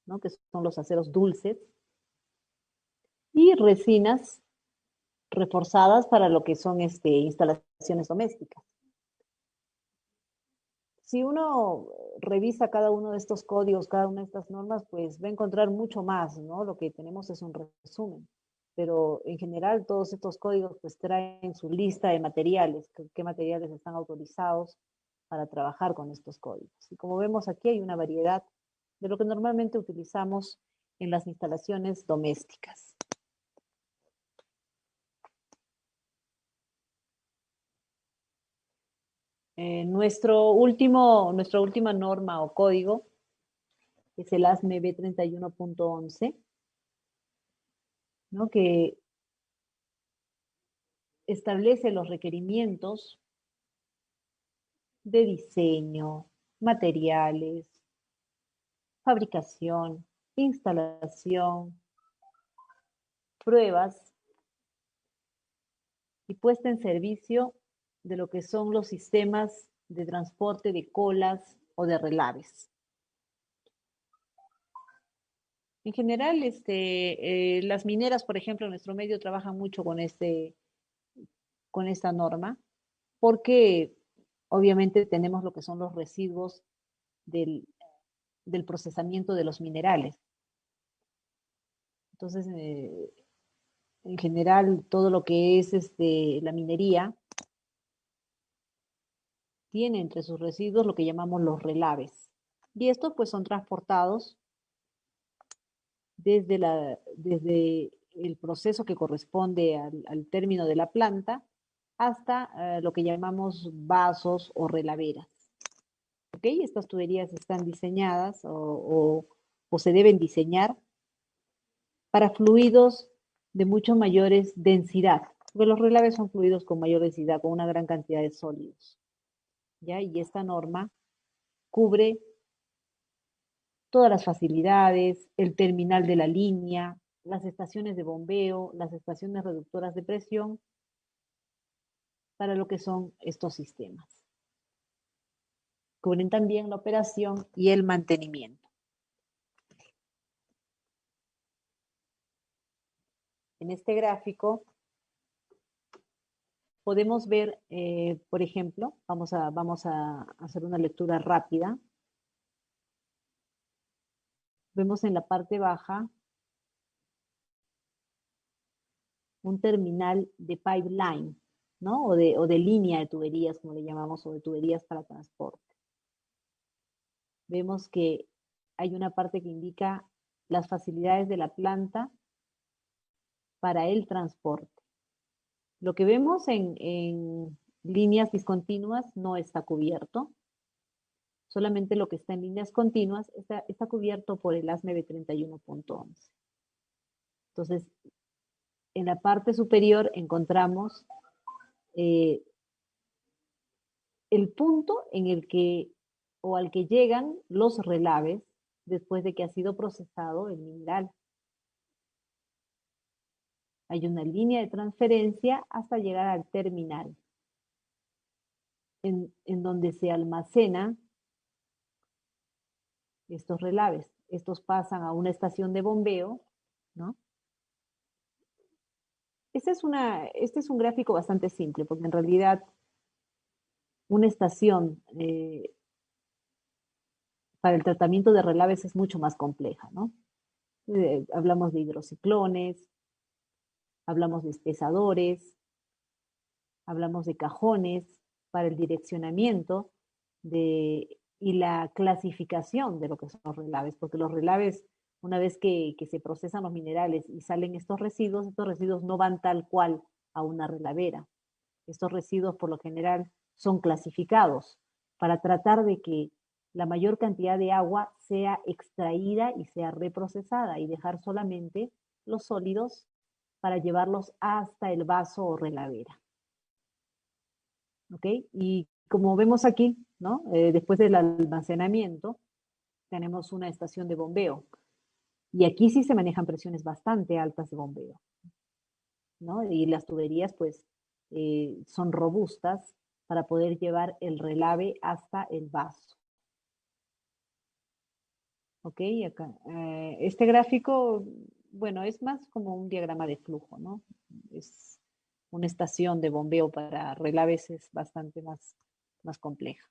¿no? Que son los aceros dulces, y resinas reforzadas para lo que son instalaciones domésticas. Si uno revisa cada uno de estos códigos, cada una de estas normas, pues va a encontrar mucho más, ¿no? Lo que tenemos es un resumen. Pero en general todos estos códigos pues traen su lista de materiales, qué materiales están autorizados para trabajar con estos códigos. Y como vemos aquí hay una variedad de lo que normalmente utilizamos en las instalaciones domésticas. Nuestra última norma o código es el ASME B31.11, ¿no? Que establece los requerimientos de diseño, materiales, fabricación, instalación, pruebas y puesta en servicio de lo que son los sistemas de transporte de colas o de relaves. En general, las mineras, por ejemplo, en nuestro medio trabajan mucho con esta norma, porque obviamente tenemos lo que son los residuos del, del procesamiento de los minerales. Entonces, en general, todo lo que es la minería tiene entre sus residuos lo que llamamos los relaves. Y estos pues son transportados desde el proceso que corresponde al término de la planta hasta lo que llamamos vasos o relaveras. ¿Ok? Estas tuberías están diseñadas o se deben diseñar para fluidos de mucho mayores densidad, porque los relaves son fluidos con mayor densidad, con una gran cantidad de sólidos. ¿Ya? Y esta norma cubre todas las facilidades, el terminal de la línea, las estaciones de bombeo, las estaciones reductoras de presión, para lo que son estos sistemas. Cubren también la operación y el mantenimiento. En este gráfico podemos ver, por ejemplo, vamos a hacer una lectura rápida. Vemos en la parte baja un terminal de pipeline, ¿no? O de línea de tuberías, como le llamamos, o de tuberías para transporte. Vemos que hay una parte que indica las facilidades de la planta para el transporte. Lo que vemos en líneas discontinuas no está cubierto. Solamente lo que está en líneas continuas está cubierto por el ASME B31.11. Entonces, en la parte superior encontramos el punto en el que o al que llegan los relaves después de que ha sido procesado el mineral. Hay una línea de transferencia hasta llegar al terminal, en donde se almacenan estos relaves. Estos pasan a una estación de bombeo, ¿no? Este es un gráfico bastante simple, porque en realidad una estación para el tratamiento de relaves es mucho más compleja, ¿no? Hablamos de hidrociclones, hablamos de espesadores, hablamos de cajones para el direccionamiento y la clasificación de lo que son los relaves, porque los relaves, una vez que se procesan los minerales y salen estos residuos no van tal cual a una relavera. Estos residuos por lo general son clasificados para tratar de que la mayor cantidad de agua sea extraída y sea reprocesada y dejar solamente los sólidos para llevarlos hasta el vaso o relavera. ¿Ok? Y como vemos aquí, ¿no? Después del almacenamiento, tenemos una estación de bombeo. Y aquí sí se manejan presiones bastante altas de bombeo, ¿no? Y las tuberías, pues, son robustas para poder llevar el relave hasta el vaso. ¿Ok? Acá, este gráfico, bueno, es más como un diagrama de flujo, ¿no? Es una estación de bombeo para relaves es bastante más compleja.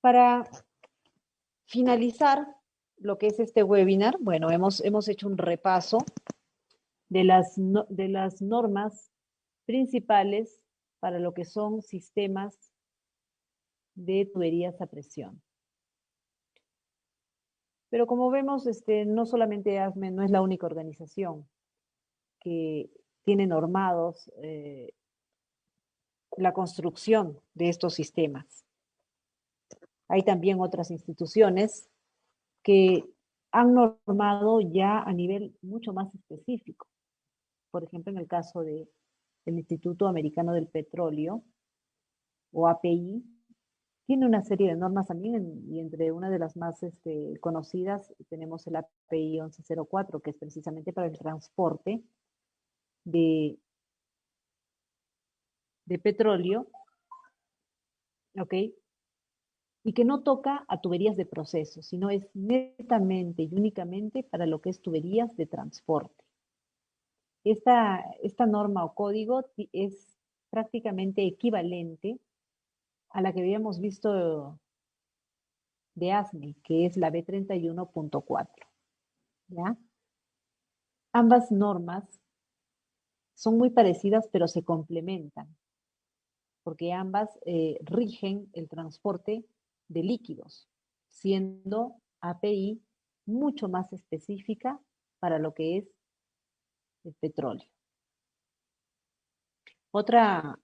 Para finalizar lo que es este webinar, bueno, hemos hecho un repaso de las normas principales para lo que son sistemas de tuberías a presión. Pero como vemos, no solamente ASME no es la única organización que tiene normados la construcción de estos sistemas. Hay también otras instituciones que han normado ya a nivel mucho más específico. Por ejemplo, en el caso del Instituto Americano del Petróleo, o API, tiene una serie de normas también, y entre una de las más conocidas tenemos el API 1104, que es precisamente para el transporte de petróleo, ¿ok? Y que no toca a tuberías de proceso, sino es netamente y únicamente para lo que es tuberías de transporte. Esta norma o código es prácticamente equivalente a la que habíamos visto de ASME, que es la B31.4. ¿Ya? Ambas normas son muy parecidas, pero se complementan, porque ambas rigen el transporte de líquidos, siendo API mucho más específica para lo que es el petróleo. Otra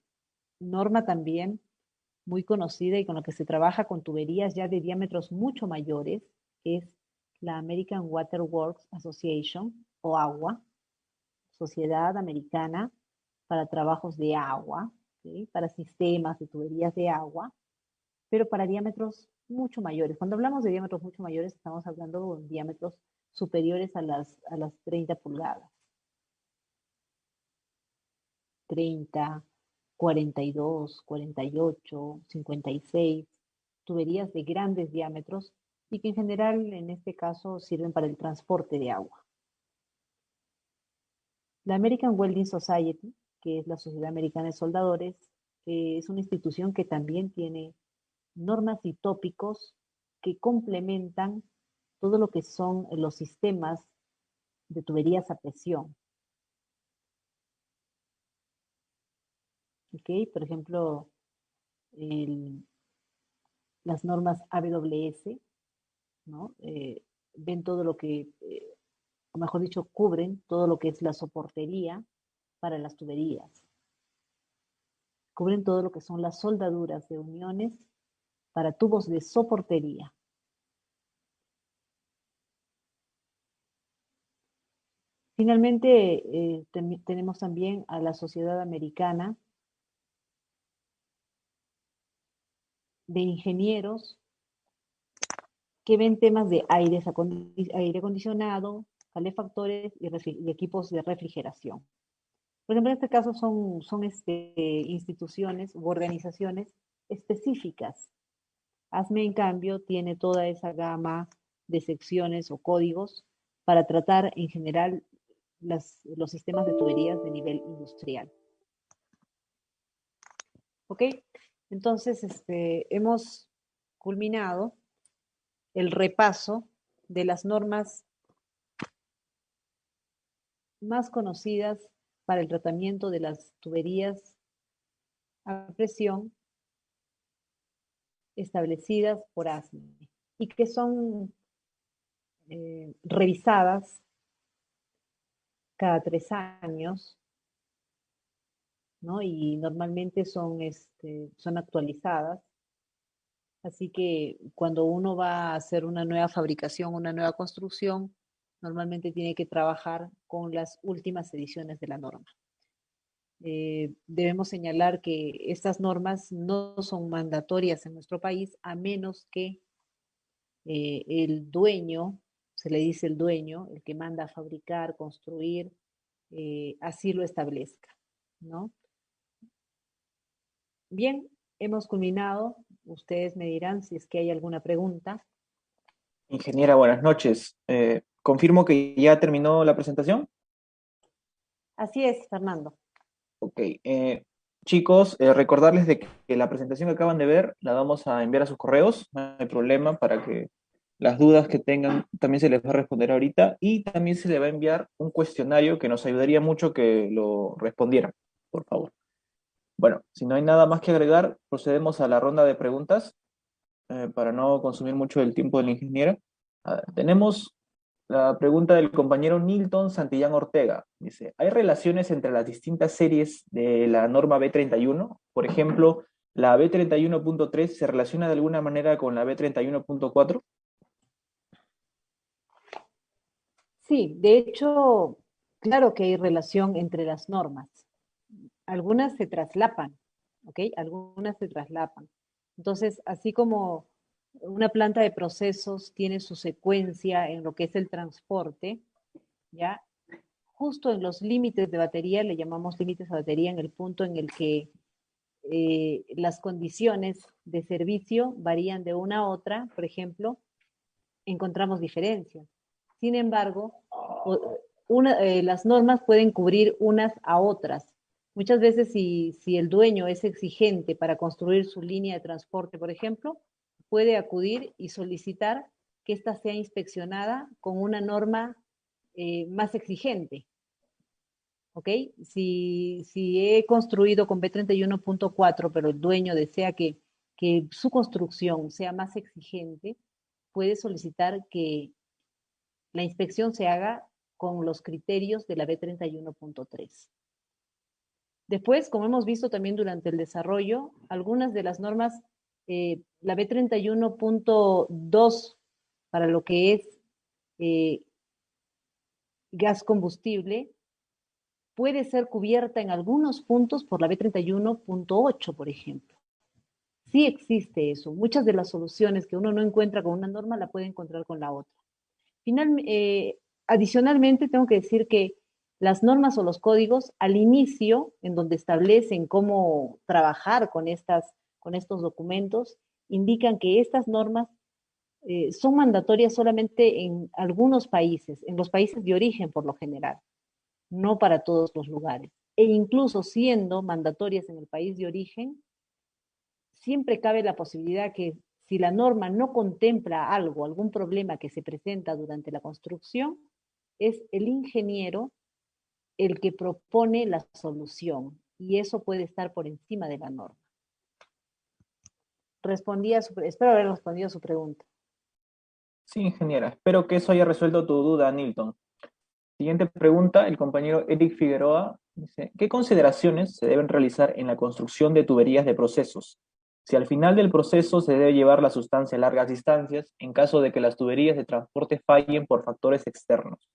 norma también muy conocida y con la que se trabaja con tuberías ya de diámetros mucho mayores es la American Water Works Association, o AGWA, Sociedad Americana para Trabajos de Agua, ¿sí? Para sistemas de tuberías de agua, pero para diámetros mucho mayores. Cuando hablamos de diámetros mucho mayores, estamos hablando de diámetros superiores a las 30 pulgadas. 30, 42, 48, 56, tuberías de grandes diámetros y que en general en este caso sirven para el transporte de agua. La American Welding Society, que es la Sociedad Americana de Soldadores, es una institución que también tiene normas y tópicos que complementan todo lo que son los sistemas de tuberías a presión. ¿Okay? Por ejemplo, las normas AWS, ¿no? Ven todo lo que, o mejor dicho, cubren todo lo que es la soportería para las tuberías. Cubren todo lo que son las soldaduras de uniones para tubos de soportería. Finalmente, tenemos también a la Sociedad Americana de Ingenieros que ven temas de aire acondicionado, calefactores y equipos de refrigeración. Por ejemplo, en este caso son instituciones u organizaciones específicas. ASME, en cambio, tiene toda esa gama de secciones o códigos para tratar en general los sistemas de tuberías de nivel industrial. ¿Ok? Entonces, hemos culminado el repaso de las normas más conocidas para el tratamiento de las tuberías a presión establecidas por ASME y que son revisadas cada 3 años, ¿no? Y normalmente son actualizadas. Así que cuando uno va a hacer una nueva fabricación, una nueva construcción, normalmente tiene que trabajar con las últimas ediciones de la norma. Debemos señalar que estas normas no son mandatorias en nuestro país a menos que el dueño, se le dice el dueño, el que manda a fabricar, construir, así lo establezca, ¿no? Bien, hemos culminado. Ustedes me dirán si es que hay alguna pregunta. Ingeniera, buenas noches. Confirmo que ya terminó la presentación. Así es, Fernando. Ok. Chicos, recordarles de que la presentación que acaban de ver la vamos a enviar a sus correos, no hay problema, para que las dudas que tengan también se les va a responder ahorita y también se le va a enviar un cuestionario que nos ayudaría mucho que lo respondieran, por favor. Bueno, si no hay nada más que agregar, procedemos a la ronda de preguntas para no consumir mucho el tiempo del ingeniero. Tenemos la pregunta del compañero Nilton Santillán Ortega. Dice, ¿hay relaciones entre las distintas series de la norma B31? Por ejemplo, ¿la B31.3 se relaciona de alguna manera con la B31.4? Sí, de hecho, claro que hay relación entre las normas. Algunas se traslapan, ¿ok? Algunas se traslapan. Entonces, así como una planta de procesos tiene su secuencia en lo que es el transporte, ¿ya? Justo en los límites de batería, le llamamos límites de batería, en el punto en el que las condiciones de servicio varían de una a otra, por ejemplo, encontramos diferencias. Sin embargo, las normas pueden cubrir unas a otras. Muchas veces si el dueño es exigente para construir su línea de transporte, por ejemplo, puede acudir y solicitar que ésta sea inspeccionada con una norma más exigente. ¿Ok? Si he construido con B31.4, pero el dueño desea que su construcción sea más exigente, puede solicitar que la inspección se haga con los criterios de la B31.3. Después, como hemos visto también durante el desarrollo, algunas de las normas, la B31.2 para lo que es eh, gas combustible, puede ser cubierta en algunos puntos por la B31.8, por ejemplo. Sí existe eso. Muchas de las soluciones que uno no encuentra con una norma la puede encontrar con la otra. Adicionalmente, tengo que decir que las normas o los códigos al inicio, en donde establecen cómo trabajar con estos documentos, indican que estas normas son mandatorias solamente en algunos países, en los países de origen por lo general, no para todos los lugares. E incluso siendo mandatorias en el país de origen, siempre cabe la posibilidad que si la norma no contempla algo, algún problema que se presenta durante la construcción, es el ingeniero el que propone la solución y eso puede estar por encima de la norma. Espero haber respondido a su pregunta. Sí, ingeniera. Espero que eso haya resuelto tu duda, Nilton. Siguiente pregunta, el compañero Eric Figueroa dice, ¿qué consideraciones se deben realizar en la construcción de tuberías de procesos? Si al final del proceso se debe llevar la sustancia a largas distancias, en caso de que las tuberías de transporte fallen por factores externos.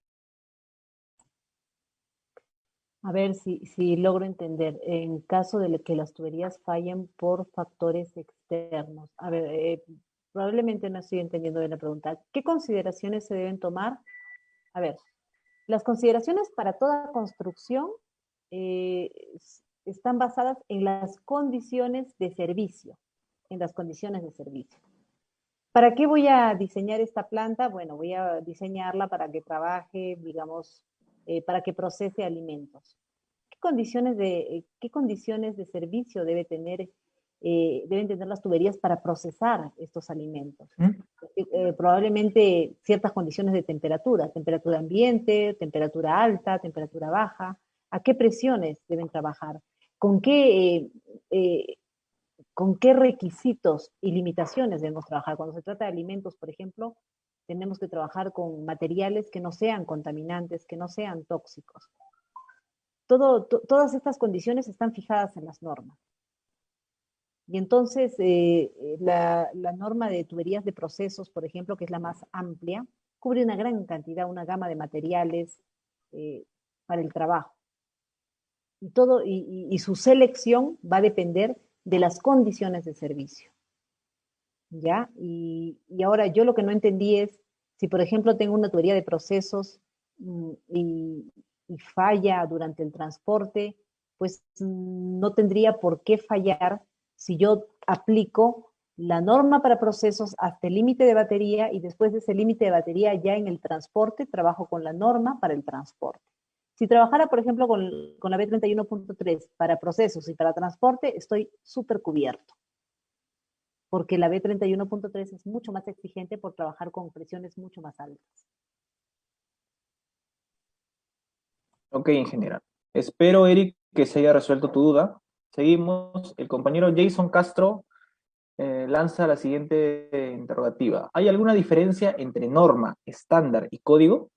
A ver si logro entender. En caso de que las tuberías fallen por factores externos. A ver, probablemente no estoy entendiendo bien la pregunta. ¿Qué consideraciones se deben tomar? A ver, las consideraciones para toda construcción eh, están basadas en las condiciones de servicio, en las condiciones de servicio. ¿Para qué voy a diseñar esta planta? Bueno, voy a diseñarla para que trabaje, digamos, para que procese alimentos. ¿Qué condiciones de servicio debe tener deben tener las tuberías para procesar estos alimentos. ¿Mm? Probablemente ciertas condiciones de temperatura ambiente, temperatura alta, temperatura baja, a qué presiones deben trabajar, con qué, con qué requisitos y limitaciones debemos trabajar. Cuando se trata de alimentos, por ejemplo, tenemos que trabajar con materiales que no sean contaminantes, que no sean tóxicos. Todas estas condiciones están fijadas en las normas. Y entonces la norma de tuberías de procesos, por ejemplo, que es la más amplia, cubre una gran cantidad, una gama de materiales para el trabajo. Y su selección va a depender de las condiciones de servicio. ¿Ya? Y ahora yo lo que no entendí es, si por ejemplo tengo una tubería de procesos y falla durante el transporte, pues no tendría por qué fallar si yo aplico la norma para procesos hasta el límite de batería y después de ese límite de batería ya en el transporte trabajo con la norma para el transporte. Si trabajara, por ejemplo, con la B31.3 para procesos y para transporte, estoy súper cubierto, porque la B31.3 es mucho más exigente por trabajar con presiones mucho más altas. Ok, ingeniera. Espero, Eric, que se haya resuelto tu duda. Seguimos. El compañero Jason Castro lanza la siguiente interrogativa. ¿Hay alguna diferencia entre norma, estándar y código?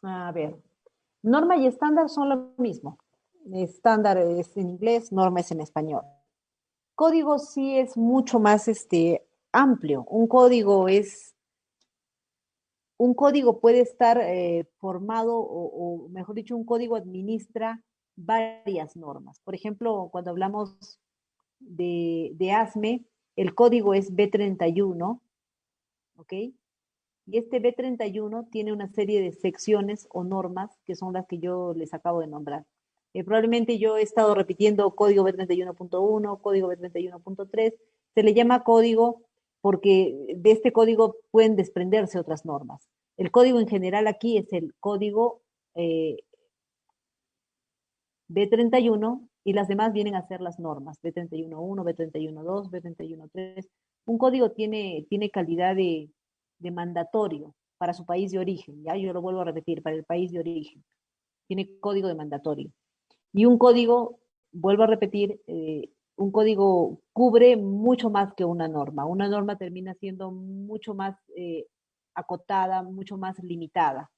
A ver, norma y estándar son lo mismo. Estándar es en inglés, norma es en español. Código sí es mucho más amplio. Un código puede estar formado o, mejor dicho, un código administra varias normas. Por ejemplo, cuando hablamos de ASME, el código es B31, ¿ok? Y este B31 tiene una serie de secciones o normas que son las que yo les acabo de nombrar. Probablemente yo he estado repitiendo código B31.1, código B31.3. Se le llama código porque de este código pueden desprenderse otras normas. El código en general aquí es el código eh, B31 y las demás vienen a ser las normas, B31.1, B31.2, B31.3. Un código tiene calidad de mandatorio para su país de origen, ya yo lo vuelvo a repetir, para el país de origen. Tiene código de mandatorio. Y un código, vuelvo a repetir, un código cubre mucho más que una norma. Una norma termina siendo mucho más acotada, mucho más limitada.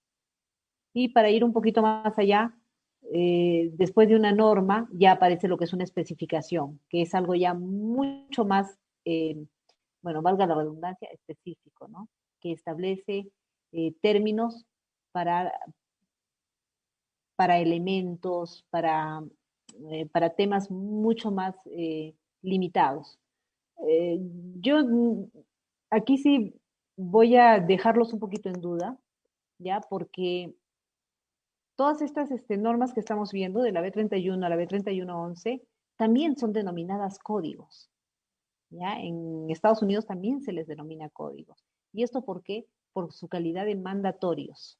Y para ir un poquito más allá, después de una norma ya aparece lo que es una especificación, que es algo ya mucho más, bueno, valga la redundancia, específico, ¿no? Que establece términos para, para elementos, para temas mucho más limitados. Eh, yo aquí sí voy a dejarlos un poquito en duda, ¿ya? Porque todas estas normas que estamos viendo, de la B31 a la B31.11, también son denominadas códigos. ¿Ya? En Estados Unidos también se les denomina códigos. ¿Y esto por qué? Por su calidad de mandatorios.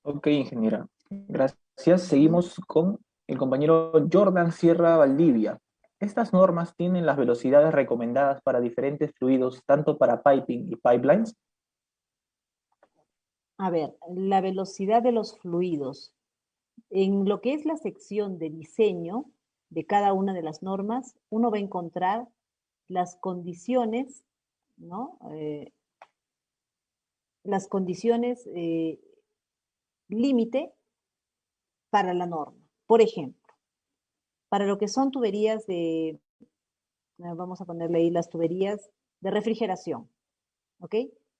Ok, ingeniera. Gracias. Seguimos con el compañero Jordan Sierra Valdivia. Estas normas tienen las velocidades recomendadas para diferentes fluidos, tanto para piping y pipelines. A ver, la velocidad de los fluidos. En lo que es la sección de diseño de cada una de las normas, uno va a encontrar las condiciones, ¿no? Las condiciones límite para la norma. Por ejemplo, para lo que son tuberías vamos a ponerle ahí las tuberías de refrigeración, ¿ok?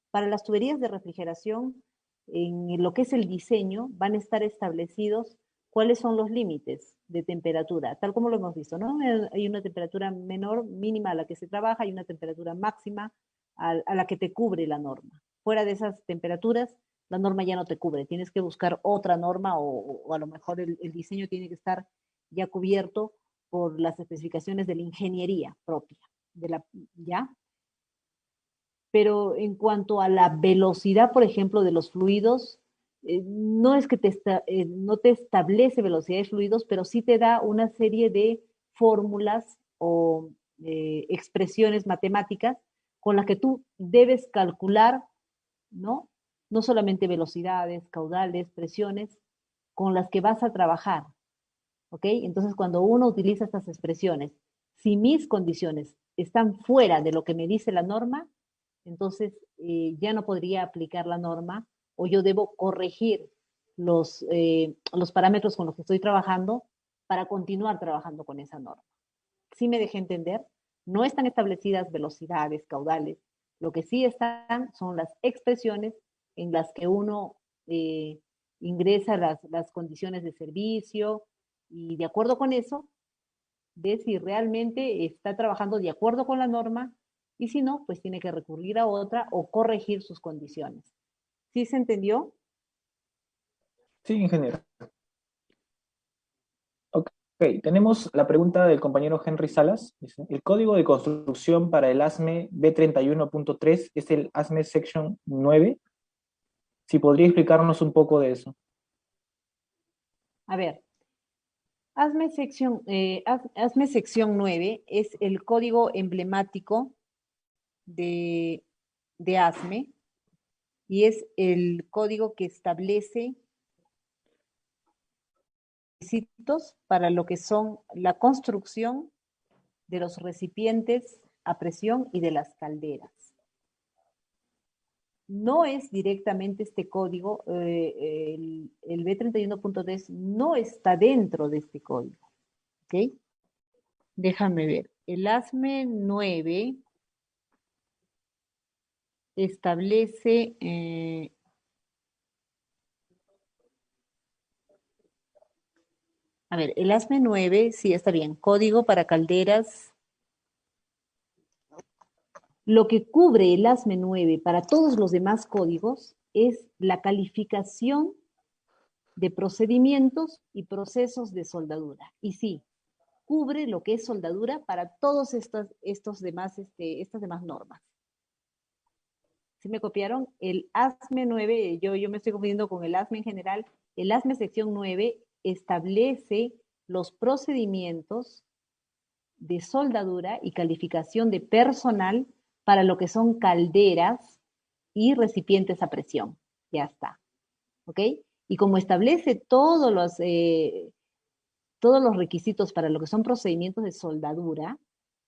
Para las tuberías de refrigeración, en lo que es el diseño, van a estar establecidos cuáles son los límites de temperatura, tal como lo hemos visto, ¿no? Hay una temperatura menor, mínima a la que se trabaja, y una temperatura máxima a la que te cubre la norma. Fuera de esas temperaturas, la norma ya no te cubre, tienes que buscar otra norma o a lo mejor el diseño tiene que estar ya cubierto por las especificaciones de la ingeniería propia, ¿ya? Pero en cuanto a la velocidad, por ejemplo, de los fluidos, no es que no te establece velocidad de fluidos, pero sí te da una serie de fórmulas o expresiones matemáticas con las que tú debes calcular, ¿no? No solamente velocidades, caudales, presiones, con las que vas a trabajar, ¿ok? Entonces, cuando uno utiliza estas expresiones, si mis condiciones están fuera de lo que me dice la norma, entonces ya no podría aplicar la norma o yo debo corregir los parámetros con los que estoy trabajando para continuar trabajando con esa norma. ¿Sí me dejé entender? No están establecidas velocidades, caudales. Lo que sí están son las expresiones en las que uno ingresa las condiciones de servicio y de acuerdo con eso, ve si realmente está trabajando de acuerdo con la norma y si no, pues tiene que recurrir a otra o corregir sus condiciones. ¿Sí se entendió? Sí, ingeniero. Ok, tenemos la pregunta del compañero Henry Salas. Dice, el código de construcción para el ASME B31.3 es el ASME Section 9. Si podría explicarnos un poco de eso. A ver, hazme sección 9 es el código emblemático de, de ASME y es el código que establece requisitos para lo que son la construcción de los recipientes a presión y de las calderas. No es directamente este código, el B31.3 no está dentro de este código, ¿ok? Déjame ver. El ASME 9 establece, a ver, el ASME 9, sí, está bien, código para calderas. Lo que cubre el ASME 9 para todos los demás códigos es la calificación de procedimientos y procesos de soldadura. Y sí, cubre lo que es soldadura para todos estas demás normas. ¿Sí me copiaron? El ASME 9, yo me estoy confundiendo con el ASME en general, el ASME sección 9 establece los procedimientos de soldadura y calificación de personal para lo que son calderas y recipientes a presión. Ya está. ¿Ok? Y como establece todos los requisitos para lo que son procedimientos de soldadura,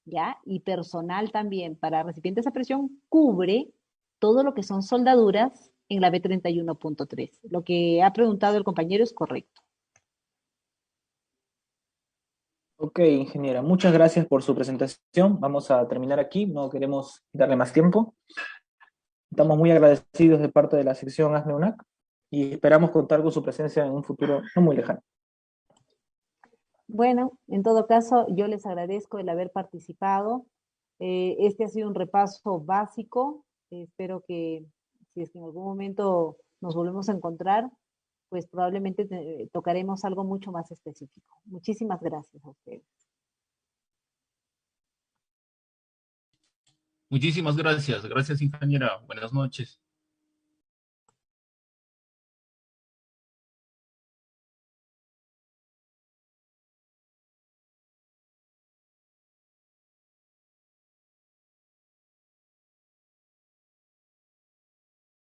¿ya? Y personal también para recipientes a presión, cubre todo lo que son soldaduras en la B31.3. Lo que ha preguntado el compañero es correcto. Ok, ingeniera, muchas gracias por su presentación. Vamos a terminar aquí, no queremos darle más tiempo. Estamos muy agradecidos de parte de la sección ASME UNAC y esperamos contar con su presencia en un futuro no muy lejano. Bueno, en todo caso, yo les agradezco el haber participado. Este ha sido un repaso básico. Espero que si es que en algún momento nos volvemos a encontrar, pues probablemente tocaremos algo mucho más específico. Muchísimas gracias a ustedes. Muchísimas gracias. Gracias, ingeniera. Buenas noches.